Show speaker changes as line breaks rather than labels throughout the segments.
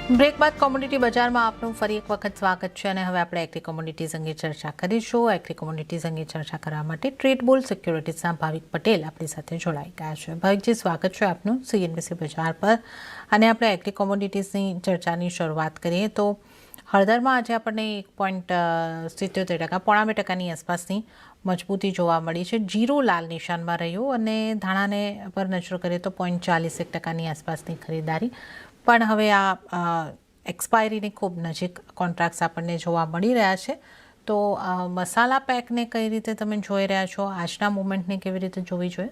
Break બાદ commodity બજારમાં આપનું ફરી એક વખત સ્વાગત છે અને હવે આપણે એગ્રી કોમોડિટીઝ અંગે ચર્ચા કરીશું. એગ્રી કોમોડિટીઝ અંગે ચર્ચા કરવા માટે ટ્રેડ બુલ સિક્યોરિટીઝના ભાવિક પટેલ આપણી સાથે જોડાઈ ગયા છે. ભાવિકજી, સ્વાગત છે આપનું CNBC બજાર પર. અને આપણે એગ્રી કોમોડિટીઝની ચર્ચાની શરૂઆત કરીએ તો હળદરમાં આજે આપણને 1.77%, 0.2% આસપાસની મજબૂતી જોવા મળી છે. જીરું લાલ નિશાનમાં રહ્યું અને ધાણાને પર નજર કરીએ તો 0.41% આસપાસની ખરીદારી. પણ હવે આ એક્સપાયરીની ખૂબ નજીક કોન્ટ્રાક્ટ્સ આપણને જોવા મળી રહ્યા છે. તો મસાલા પેકને કઈ રીતે તમે જોઈ રહ્યા છો? આજના મુવમેન્ટને કેવી રીતે જોવી જોઈએ?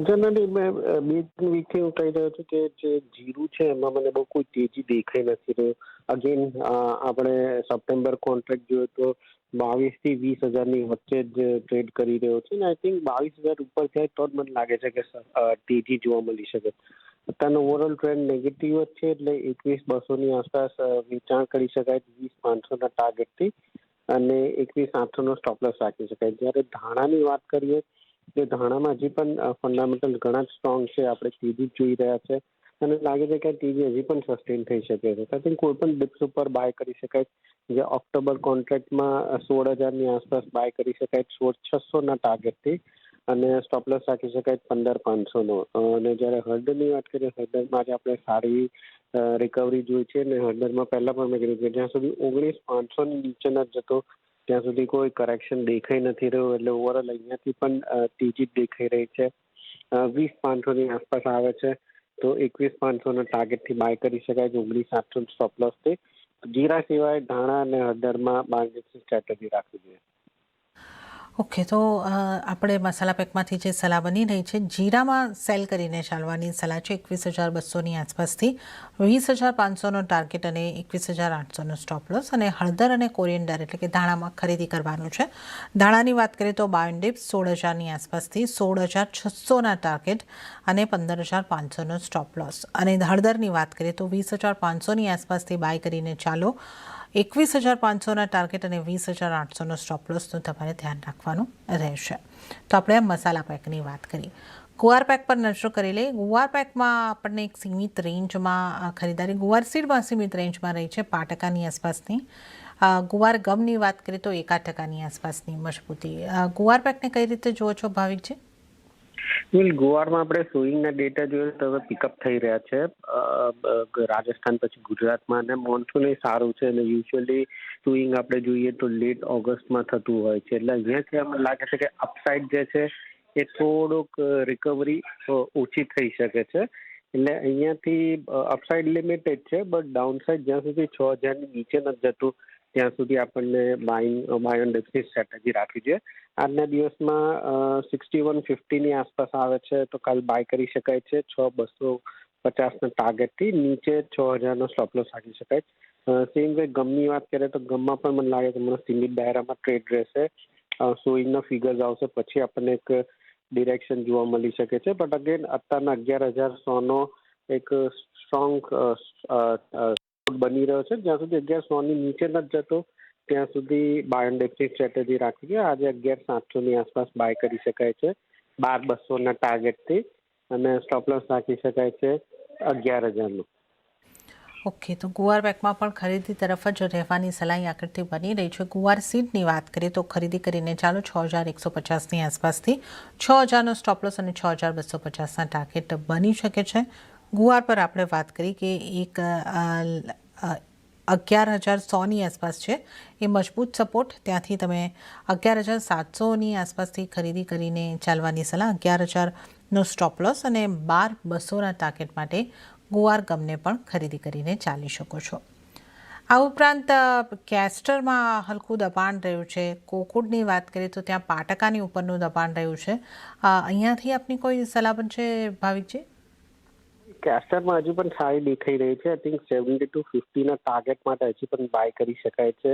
જનરલી મેં 2 વીકથી હું કહી રહ્યો છું કે જે જીરું છે એમાં મને બહુ કોઈ તેજી દેખાઈ નથી રહ્યો. અગેન આપણે સપ્ટેમ્બર કોન્ટ્રાક્ટ જોયો તો 22,000 થી 20,000ની વચ્ચે જ ટ્રેડ કરી રહ્યો છે ને આઈ થિંક 22,000 ઉપર જાય તો જ મને લાગે છે કે તેજી જોવા મળી શકે. અત્યારનો ઓવરઓલ ટ્રેન્ડ નેગેટિવ જ છે, એટલે 21,200ની આસપાસ વેચાણ કરી શકાય 20,500ના ટાર્ગેટથી અને 21,800નો સ્ટોપલોસ રાખી શકાય. જ્યારે ધાણાની વાત કરીએ કે ધાણામાં હજી પણ ફંડામેન્ટલ ઘણા જ સ્ટ્રોંગ છે. આપણે તેજી જોઈ રહ્યા છે અને લાગે છે કે તેજી હજી પણ સસ્ટેન થઈ શકે છે. આઈ થિંક કોઈ પણ ડિપ્સ ઉપર બાય કરી શકાય. જે ઓક્ટોબર કોન્ટ્રાક્ટમાં 16,000ની આસપાસ બાય કરી શકાય 16,600ના ટાર્ગેટથી અને સ્ટોપલોસ રાખી શકાય 15,500નો. અને જ્યારે હળદરની વાત કરીએ, હળદરમાં આજે આપણે સારી રિકવરી જોઈ છે અને હળદરમાં પહેલાં પણ મેં કીધું કે જ્યાં સુધી 19,500ની નીચે ન જતો ત્યાં સુધી કોઈ કરેક્શન દેખાઈ નથી રહ્યું. એટલે ઓવરઓલ અહીંયાથી પણ તેજી દેખાઈ રહી છે. 20,500ની આસપાસ આવે છે તો 21,500ના ટાર્ગેટથી બાય કરી શકાય 19,800 સ્ટોપલોસથી. જીરા સિવાય ધાણા અને હળદરમાં બાર્ગેનિંગ સ્ટ્રેટેજી રાખવી જોઈએ.
ઓકે, તો આપણે મસાલા પેકમાંથી જે સલાહ બની રહી છે, જીરામાં સેલ કરીને ચાલવાની સલાહ છે 21,200ની આસપાસથી 20,500નો ટાર્ગેટ અને 21,800નો સ્ટોપ લોસ. અને હળદર અને કોરિએન્ડર એટલે કે ધાણામાં ખરીદી કરવાનું છે. ધાણાની વાત કરીએ તો બાય ડિપ્સ 16,000ની આસપાસથી 16,600ના ટાર્ગેટ અને 15,500નો સ્ટોપ લોસ. અને હળદરની વાત કરીએ તો 20,500ની આસપાસથી બાય કરીને ચાલો 21,500ના ટાર્ગેટ અને 20,800નો સ્ટોપ લોસનું તમારે ધ્યાન રાખવાનું રહેશે. તો આપણે મસાલા પેકની વાત કરી. ગુવાર પેક પર નજર કરી લઈએ. ગુવાર પેકમાં આપણને એક સીમિત રેન્જમાં ખરીદારી, ગુવાર સીડમાં સીમિત રેન્જમાં રહી છે 5%ની આસપાસની. ગુવાર ગમની વાત કરીએ તો 1% આસપાસની મજબૂતી. ગુવાર પેકને કઈ રીતે જુઓ છો ભાવિકજી?
ગોવામાં આપણે સોઈંગના ડેટા જોઈએ તો હવે પિકઅપ થઈ રહ્યા છે. રાજસ્થાન પછી ગુજરાતમાં અને મોન્સૂન એ સારું છે અને યુઝ્યુઅલી સોઈંગ આપણે જોઈએ તો લેટ ઓગસ્ટમાં થતું હોય છે. એટલે અહીંયાથી અમને લાગે છે કે અપસાઇડ જે છે એ થોડુંક રિકવરી ઓછી થઈ શકે છે. એટલે અહીંયાથી અપસાઇડ લિમિટેડ છે, બટ ડાઉનસાઇડ જ્યાં સુધી 6,000ની નીચે નથી જતું ત્યાં સુધી આપણને બાય ઓન ડિપ્સની સ્ટ્રેટેજી રાખવી જોઈએ. આજના દિવસમાં 6150ની આસપાસ આવે છે તો કાલ બાય કરી શકાય છે 6,250ના ટાર્ગેટથી. નીચે 6,000નો સ્ટોપલોસ રાખી શકાય. સેમ વે ગમની વાત કરીએ તો ગમમાં પણ મને લાગે કે મને સીમિત દાયરામાં ટ્રેડ રહેશે. સોઈંગના ફિગર્સ આવશે પછી આપણને એક ડિરેક્શન જોવા મળી શકે છે. બટ અગેન અત્યારના 11,100નો એક સ્ટ્રોંગ બની રહ્યો છે. જ્યાં સુધી 1100ની નીચે નથી જતો ત્યાં સુધી બાય ઓન ડિપ્સની સ્ટ્રેટેજી રાખવી જોઈએ. આજે 11,700ની આસપાસ બાય કરી શકાય છે 12,200ના ટાર્ગેટથી અને સ્ટોપલોસ રાખી શકાય છે 11,000નો.
ઓકે, તો ગુવાર પેકમાં પણ ખરીદી તરફ જ રહેવાની સલાહ આગળથી બની રહી છે. ગુવાર સીડની વાત કરીએ તો ખરીદી કરીને ચાલો 6,150ની આસપાસથી 6,000નો સ્ટોપલોસ અને 6,250ના ટાર્ગેટ બની શકે છે. ગુવાર પર આપણે વાત કરી કે એક 11,100ની આસપાસ છે એ મજબૂત સપોર્ટ. ત્યાંથી તમે 11,700ની આસપાસથી ખરીદી કરીને ચાલવાની સલાહ. 11,000નો સ્ટોપ લોસ અને 12,200ના ટાર્ગેટ માટે ગુવાર ગમને પણ ખરીદી કરીને ચાલી શકો છો. આ ઉપરાંત કેસ્ટરમાં હલકું દબાણ રહ્યું છે. કોકુડની વાત કરીએ તો ત્યાં 5%ની ઉપરનું દબાણ રહ્યું છે. અહીંયાથી આપની કોઈ સલાહ પણ છે ભાવિકજી?
કેસ્ટરમાં હજુ પણ સારી દેખાઈ રહી છે. આઈ થિંક 70 to 50ના ટાર્ગેટ માટે હજી પણ બાય કરી શકાય છે.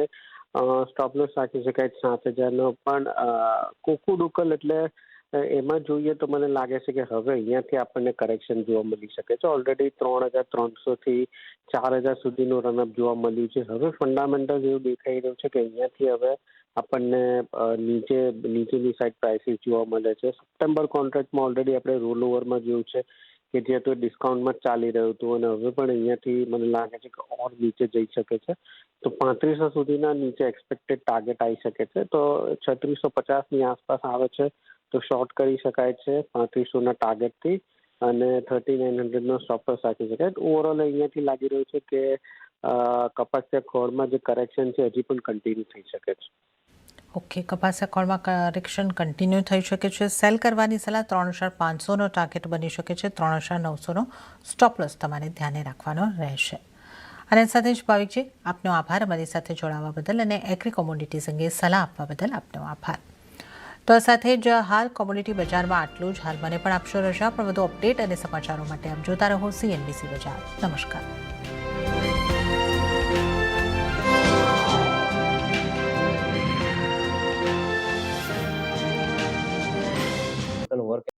સ્ટોપલોસ રાખી શકાય 7,000નો. પણ કોકુડ ઉકલ એટલે એમાં જોઈએ તો મને લાગે છે કે હવે અહીંયાથી આપણને કરેક્શન જોવા મળી શકે છે. ઓલરેડી 3,300થી 4,000 સુધીનું રનઅપ જોવા મળ્યું છે. હવે ફંડામેન્ટલ એવું દેખાઈ રહ્યું છે કે અહીંયાથી હવે આપણને નીચેની સાઈડ પ્રાઇસીસ જોવા મળે છે. સપ્ટેમ્બર કોન્ટ્રાક્ટમાં ઓલરેડી આપણે રોલ ઓવરમાં જોયું છે કે જે તો ડિસ્કાઉન્ટમાં જ ચાલી રહ્યું હતું અને હવે પણ અહીંયાથી મને લાગે છે કે ઓર નીચે જઈ શકે છે. તો 3500 સુધીના નીચે એક્સપેક્ટેડ ટાર્ગેટ આવી શકે છે. તો 3650ની આસપાસ આવે છે તો શોર્ટ કરી શકાય છે 3500ના ટાર્ગેટથી અને 3900નો સ્ટોપ લોસ રાખી શકાય. ઓવરઓલ અહીંયાથી લાગી રહ્યું છે કે કપાસિયા ખોળમાં જે કરેક્શન છે હજી પણ કન્ટિન્યુ થઈ શકે છે.
ઓકે, કપાસિયા કોળમાં કરેક્શન કન્ટિન્યુ થઈ શકે છે. સેલ કરવાની સલાહ 3500નો ટાર્ગેટ બની શકે છે. 3900નો સ્ટોપ લોસ તમારે ધ્યાને રાખવાનો રહેશે. અને સાથે જ ભાવિકજી, આપનો આભાર અમારી સાથે જોડાવા બદલ અને એગ્રી કોમોડિટીઝ અંગે સલાહ આપવા બદલ આપનો આભાર. તો આ સાથે જ હાલ કોમોડિટી બજારમાં આટલું જ. હાલ મને પણ આપશો રજા, પણ વધુ અપડેટ અને સમાચારો માટે આપ જોતા રહો CNBC બજાર. નમસ્કાર.
work